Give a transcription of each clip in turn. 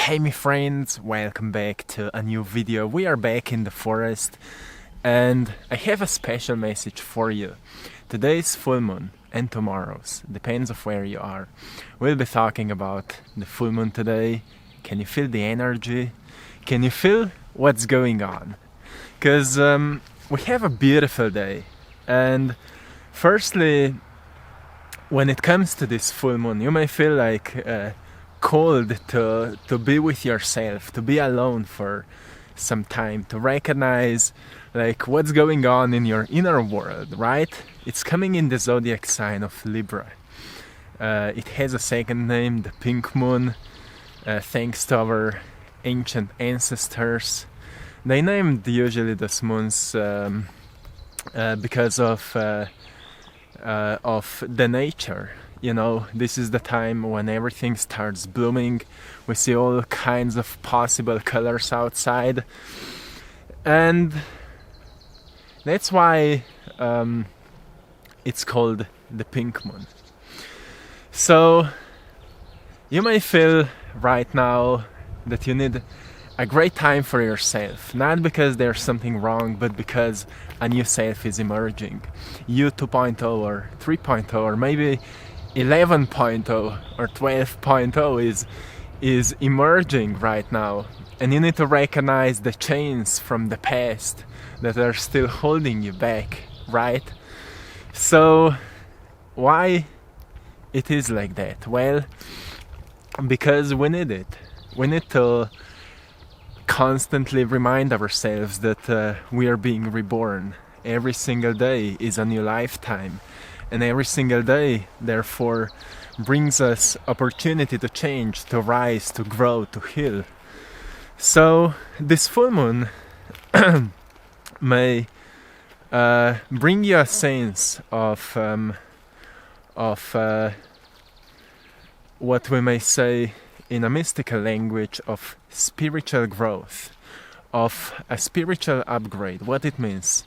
Hey my friends, welcome back to a new video. We are back in the forest and I have a special message for you. Today's full moon and tomorrow's, depends of where you are. We'll be talking about the full moon today. Can you feel the energy? Can you feel what's going on? Because we have a beautiful day, and firstly, when it comes to this full moon, you may feel like called to be with yourself, to be alone for some time, to recognize like what's going on in your inner world, right? It's coming in the zodiac sign of Libra. It has a second name, the pink moon, thanks to our ancient ancestors. They named usually those moons because of the nature. You know, this is the time when everything starts blooming. We see all kinds of possible colors outside, and that's why it's called the pink moon. So you may feel right now that you need a great time for yourself, not because there's something wrong, but because a new self is emerging. You 2.0 or 3.0 or maybe 11.0 or 12.0 is emerging right now, and you need to recognize the chains from the past that are still holding you back, right? So why it is like that? Well, because we need it. We need to constantly remind ourselves that we are being reborn. Every single day is a new lifetime, and every single day therefore brings us opportunity to change, to rise, to grow, to heal. So this full moon may bring you a sense of what we may say in a mystical language of spiritual growth, of a spiritual upgrade. What it means?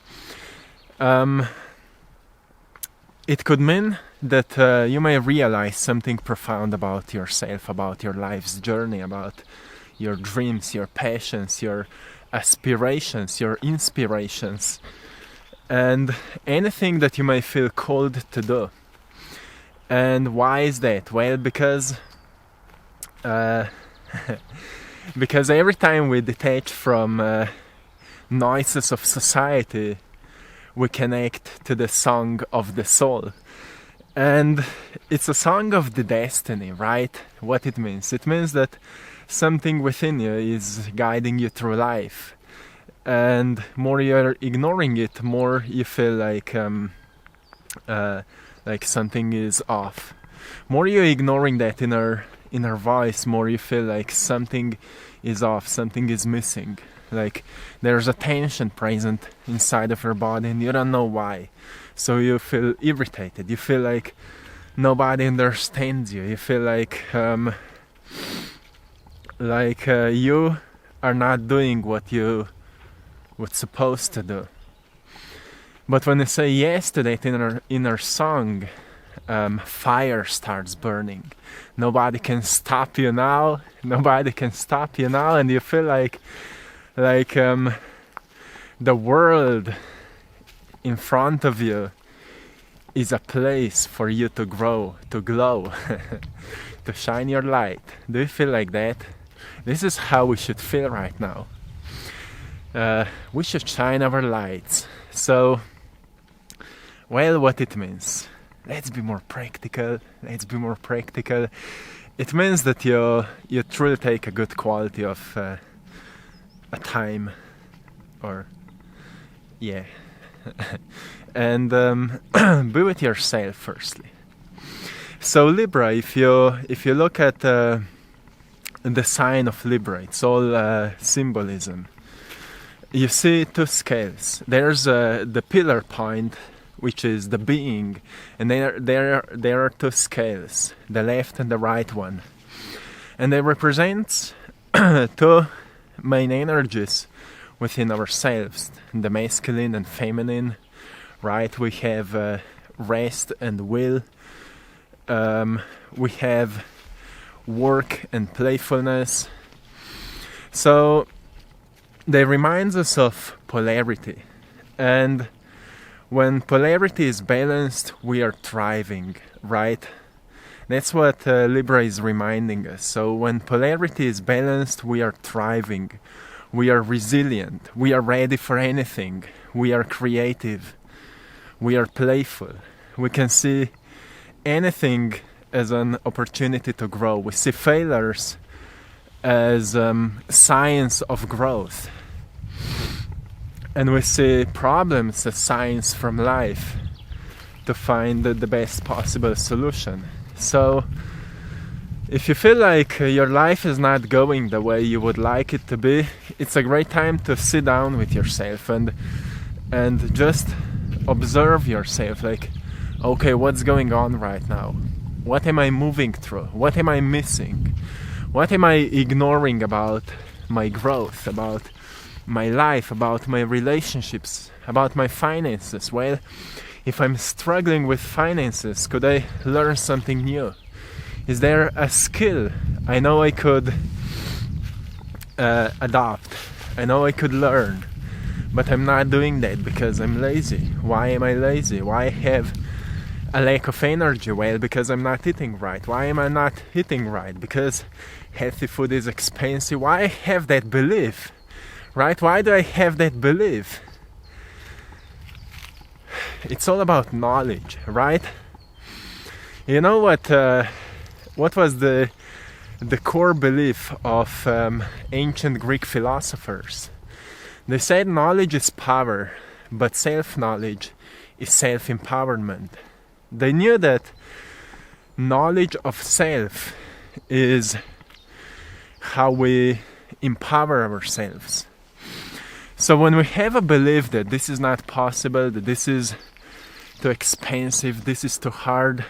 It could mean that you may realize something profound about yourself, about your life's journey, about your dreams, your passions, your aspirations, your inspirations, and anything that you may feel called to do. And why is that? Well, because because every time we detach from noises of society, we connect to the song of the soul. And it's a song of the destiny, right? What it means? It means that something within you is guiding you through life. And more you're ignoring it, more you feel like something is off. More you're ignoring that inner voice, more you feel like something is off, something is missing. Like there's a tension present inside of your body and you don't know why. So you feel irritated, you feel like nobody understands you, you feel like you are not doing what you were supposed to do. But when you say yes to that inner song, fire starts burning. Nobody can stop you now. Nobody can stop you now, and you feel like the world in front of you is a place for you to grow, to glow, to shine your light. Do you feel like that? This is how we should feel right now. We should shine our lights. So, well, what it means? Let's be more practical. Let's be more practical. It means that you truly take a good quality of a time, or yeah, and be with yourself firstly. So Libra, if you look at the sign of Libra, it's all symbolism. You see two scales. There's the pillar point, which is the being, and there are two scales, the left and the right one, and they represent two main energies within ourselves, the masculine and feminine, right? We have rest and will, we have work and playfulness, So they remind us of polarity, and when polarity is balanced, we are thriving, right? That's what Libra is reminding us. So when polarity is balanced, we are thriving, we are resilient, we are ready for anything, we are creative, we are playful, we can see anything as an opportunity to grow. We see failures as signs of growth, and we see problems as signs from life to find the best possible solution. So if you feel like your life is not going the way you would like it to be, it's a great time to sit down with yourself and just observe yourself. Like, okay, what's going on right now? What am I moving through? What am I missing? What am I ignoring about my growth, about my life, about my relationships, about my finances? Well, if I'm struggling with finances, could I learn something new? Is there a skill I know I could adopt? I know I could learn, but I'm not doing that because I'm lazy. Why am I lazy? Why I have a lack of energy? Well, because I'm not eating right. Why am I not eating right? Because healthy food is expensive. Why I have that belief, right? Why do I have that belief? It's all about knowledge, right? You know what was the core belief of ancient Greek philosophers? They said knowledge is power, but self-knowledge is self-empowerment. They knew that knowledge of self is how we empower ourselves. So when we have a belief that this is not possible, that this is too expensive, this is too hard,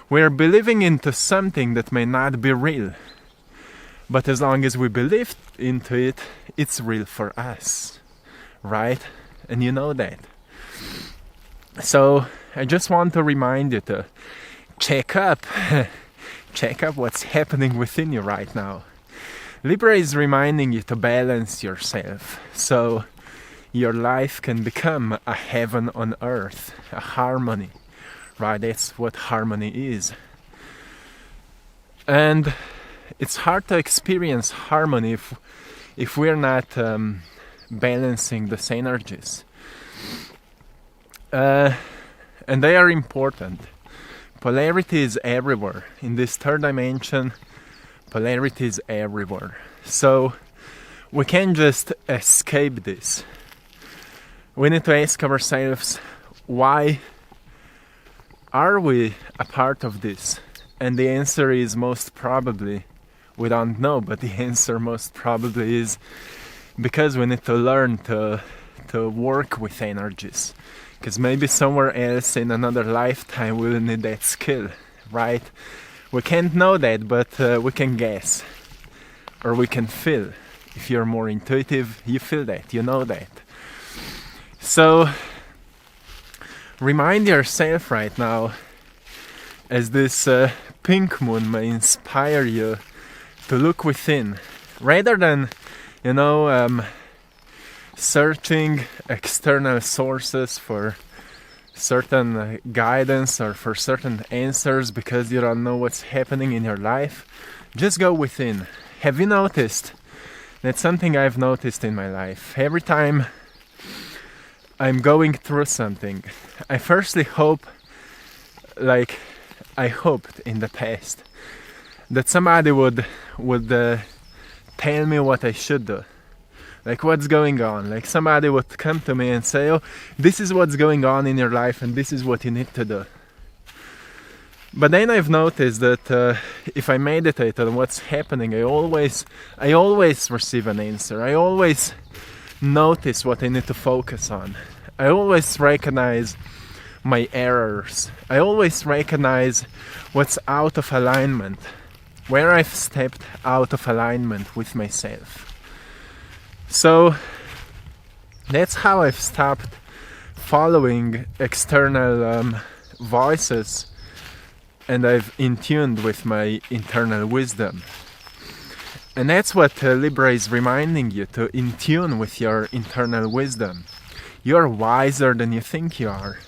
we are believing into something that may not be real. But as long as we believe into it, it's real for us, right? And you know that. So I just want to remind you to check up what's happening within you right now. Libra is reminding you to balance yourself so your life can become a heaven on earth, a harmony, right? That's what harmony is. And it's hard to experience harmony if we're not balancing these energies. And they are important. Polarity is everywhere. In this third dimension, polarity is everywhere. So we can't just escape this. We need to ask ourselves, why are we a part of this? And the answer is most probably, we don't know, but the answer most probably is because we need to learn to work with energies. Because maybe somewhere else in another lifetime we'll need that skill, right? We can't know that, but we can guess. Or we can feel. If you're more intuitive, you feel that, you know that. So, remind yourself right now, as this pink moon may inspire you to look within. Rather than, searching external sources for certain guidance or for certain answers because you don't know what's happening in your life, just go within. Have you noticed? That's something I've noticed in my life. Every time I'm going through something, I firstly hope, like I hoped in the past, that somebody would tell me what I should do. Like, what's going on? Like, somebody would come to me and say, oh, this is what's going on in your life and this is what you need to do. But then I've noticed that if I meditate on what's happening, I always receive an answer. I always notice what I need to focus on. I always recognize my errors. I always recognize what's out of alignment, where I've stepped out of alignment with myself. So that's how I've stopped following external voices, and I've in tuned with my internal wisdom. And that's what Libra is reminding you, to in tune with your internal wisdom. You're wiser than you think you are.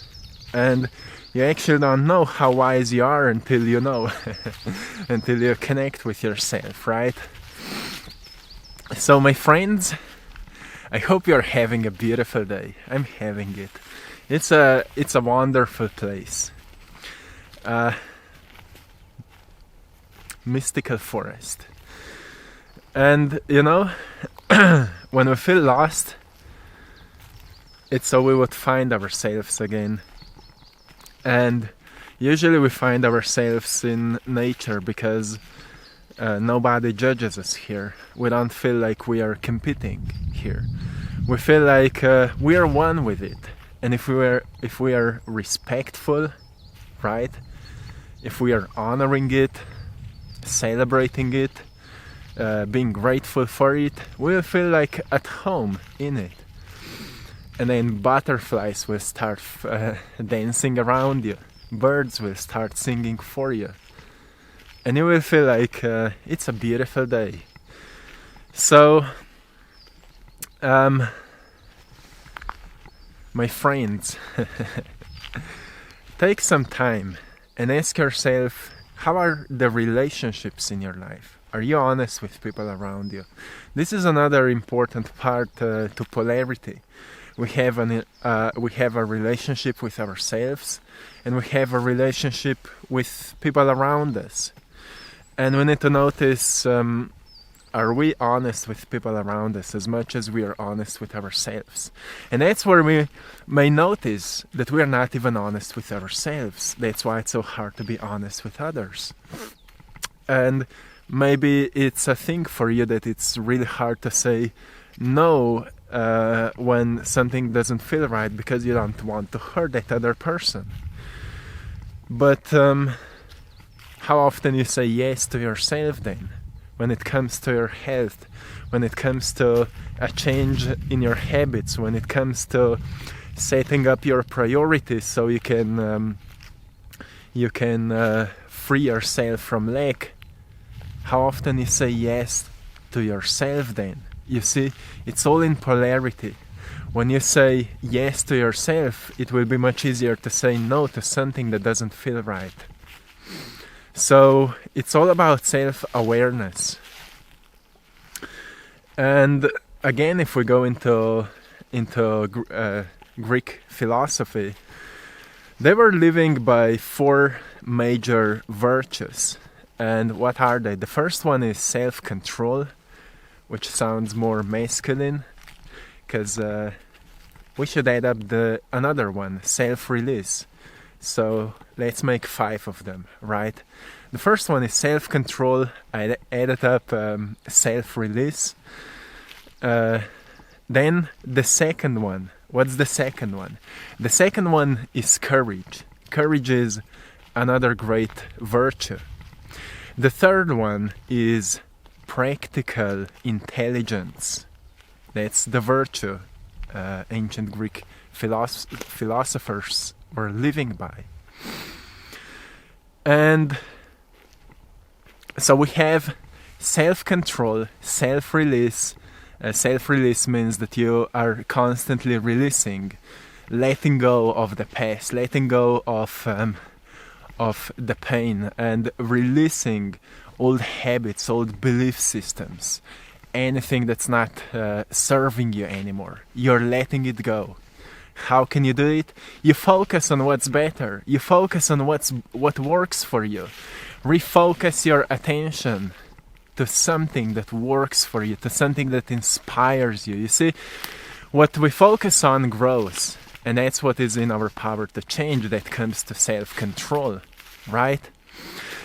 And you actually don't know how wise you are until you know, until you connect with yourself, right? So my friends, I hope you're having a beautiful day. I'm having it. It's a wonderful place. Mystical forest. And you know, when we feel lost, it's so we would find ourselves again. And usually we find ourselves in nature because nobody judges us here. We don't feel like we are competing here. We feel like we are one with it. And if we are respectful, right? If we are honoring it, celebrating it, being grateful for it, we'll feel like at home in it. And then butterflies will start dancing around you. Birds will start singing for you. And you will feel like it's a beautiful day. So, my friends, take some time and ask yourself, how are the relationships in your life? Are you honest with people around you? This is another important part to polarity. We have a relationship with ourselves, and we have a relationship with people around us. And we need to notice, are we honest with people around us as much as we are honest with ourselves? And that's where we may notice that we are not even honest with ourselves. That's why it's so hard to be honest with others. And maybe it's a thing for you that it's really hard to say no when something doesn't feel right because you don't want to hurt that other person. But how often you say yes to yourself then? When it comes to your health, when it comes to a change in your habits, when it comes to setting up your priorities so you can free yourself from lack, how often you say yes to yourself then? You see, it's all in polarity. When you say yes to yourself, it will be much easier to say no to something that doesn't feel right. So it's all about self-awareness. And again, if we go into Greek philosophy, they were living by 4 major virtues. And what are they? The first one is self-control, which sounds more masculine, because we should add up another one, self-release. So let's make 5 of them, right? The first one is self-control. I added up self-release. Then the second one. What's the second one? The second one is courage. Courage is another great virtue. The third one is practical intelligence. That's the virtue ancient Greek philosophers were living by. And so we have self-control, self-release. Self-release means that you are constantly releasing, letting go of the past, letting go of the pain, and releasing old habits, old belief systems, anything that's not serving you anymore. You're letting it go. How can you do it? You focus on what's better. You focus on what works for you. Refocus your attention to something that works for you, to something that inspires you. You see, what we focus on grows, and that's what is in our power to change. That comes to self-control, right?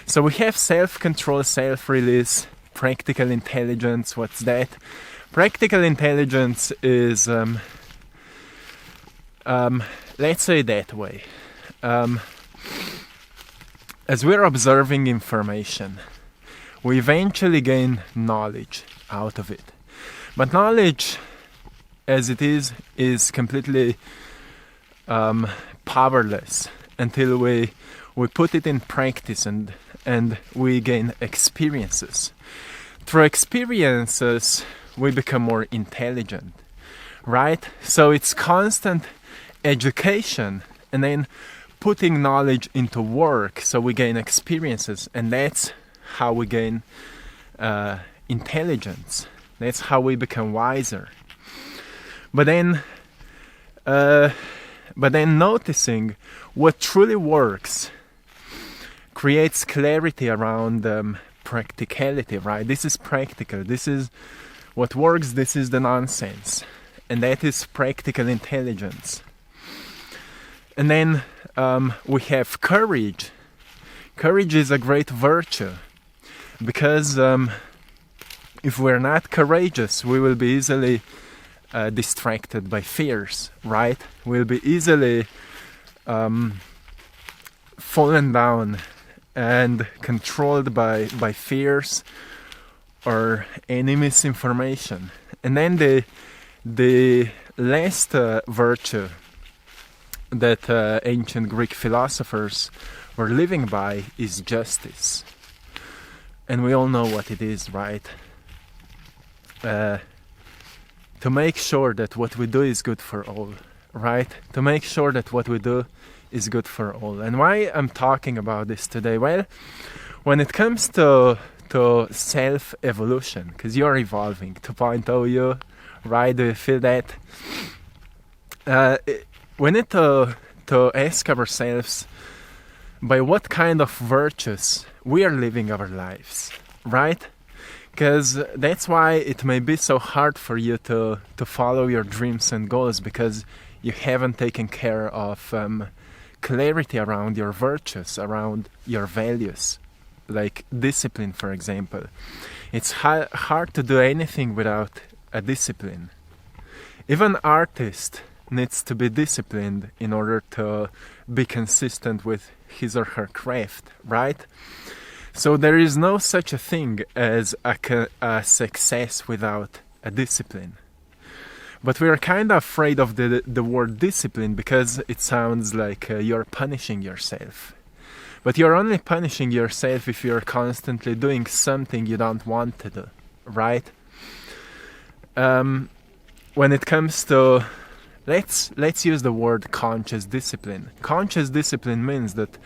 So we have self-control, self-release, practical intelligence. What's that? Practical intelligence is, let's say that way. As we're observing information, we eventually gain knowledge out of it. But knowledge, as it is completely powerless until we put it in practice and we gain experiences. through experiences, we become more intelligent, right? So it's constant education and then putting knowledge into work, so we gain experiences, and that's how we gain intelligence. That's how we become wiser. But then noticing what truly works creates clarity around practicality, right? This is practical. This is what works. This is the nonsense. And that is practical intelligence. And then we have courage. Courage is a great virtue, because if we're not courageous, we will be easily distracted by fears, right? We'll be easily fallen down and controlled by fears or any misinformation. And then the last virtue that ancient Greek philosophers were living by is justice. And we all know what it is, right? To make sure that what we do is good for all, right? To make sure that what we do is good for all. And why I'm talking about this today? Well, when it comes to self-evolution, because you're evolving, 2.0 you, right? Do you feel that? We need to ask ourselves by what kind of virtues we are living our lives, right? Because that's why it may be so hard for you to follow your dreams and goals, because you haven't taken care of clarity around your virtues, around your values, like discipline, for example. It's hard to do anything without a discipline. Even artist needs to be disciplined in order to be consistent with his or her craft, right? So there is no such a thing as a success without a discipline. But we are kind of afraid of the word discipline, because it sounds like you're punishing yourself. But you're only punishing yourself if you're constantly doing something you don't want to do, right? When it comes to, let's use the word conscious discipline. Conscious discipline means that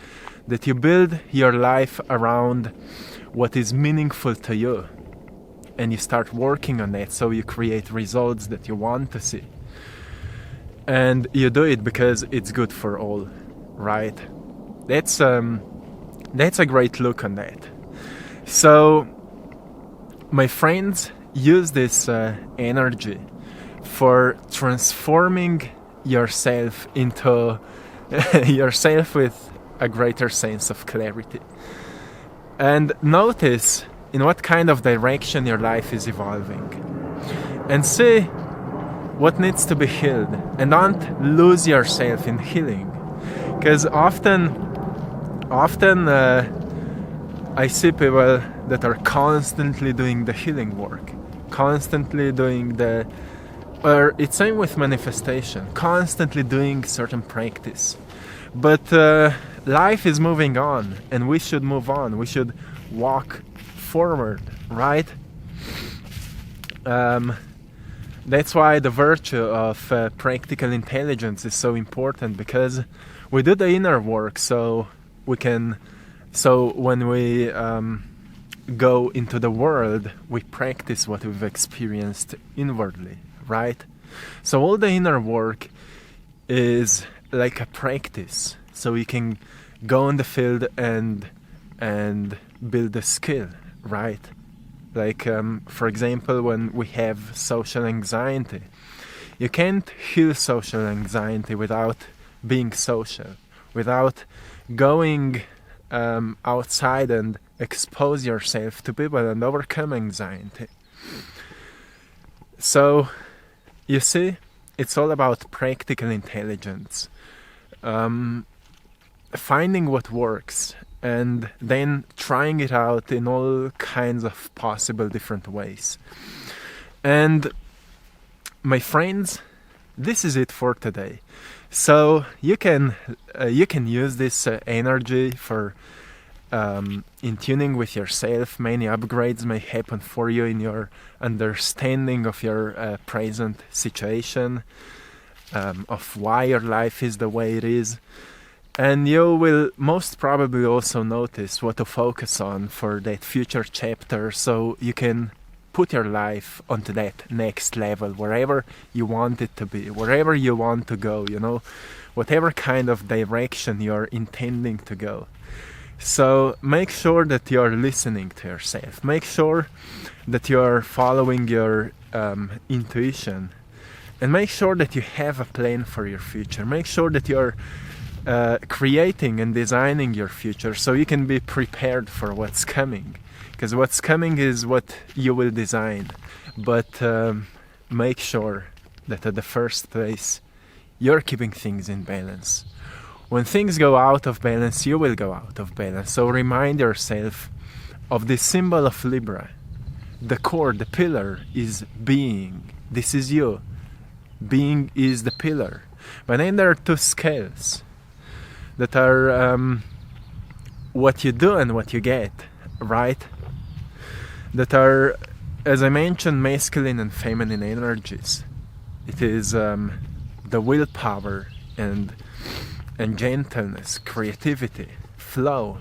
you build your life around what is meaningful to you, and you start working on that, so you create results that you want to see, and you do it because it's good for all, right? That's a great look on that. So my friends, use this energy for transforming yourself into yourself with a greater sense of clarity. And notice in what kind of direction your life is evolving. And see what needs to be healed. And don't lose yourself in healing. Because often I see people that are constantly doing the healing work. Constantly doing or it's same with manifestation. Constantly doing certain practice. But life is moving on, and we should move on. We should walk forward, right? That's why the virtue of practical intelligence is so important, because we do the inner work, so when we go into the world, we practice what we've experienced inwardly, right? So all the inner work is like a practice, so we can go in the field and build a skill, right? Like for example, when we have social anxiety, you can't heal social anxiety without being social, without going outside and expose yourself to people and overcome anxiety. So you see, it's all about practical intelligence. Finding what works and then trying it out in all kinds of possible different ways. And my friends, this is it for today. So you can use this energy for in tuning with yourself. Many upgrades may happen for you in your understanding of your present situation, of why your life is the way it is. And you will most probably also notice what to focus on for that future chapter, so you can put your life onto that next level, wherever you want it to be, wherever you want to go, whatever kind of direction you're intending to go. So make sure that you're listening to yourself. Make sure that you're following your intuition. And make sure that you have a plan for your future. Make sure that you're creating and designing your future so you can be prepared for what's coming. Because what's coming is what you will design. But make sure that at the first place, you're keeping things in balance. When things go out of balance, you will go out of balance. So remind yourself of the symbol of Libra. The core, the pillar is being. This is you. Being is the pillar. But then there are two scales that are what you do and what you get, right? That are, as I mentioned, masculine and feminine energies. It is the willpower and gentleness, creativity, flow,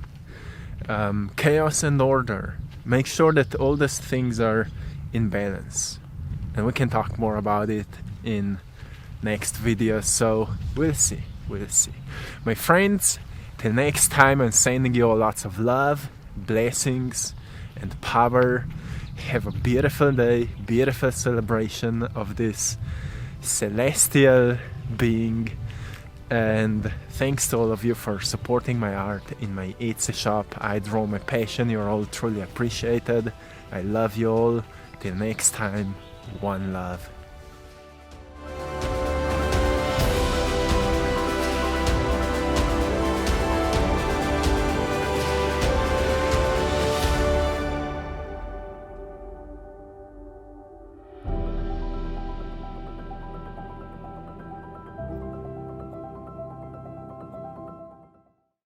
chaos and order. Make sure that all these things are in balance. And we can talk more about it in next video, so we'll see. My friends, till next time, I'm sending you all lots of love, blessings, and power. Have a beautiful day, beautiful celebration of this celestial being. And thanks to all of you for supporting my art in my Etsy shop. I draw my passion. You're all truly appreciated. I love you all. Till next time, one love.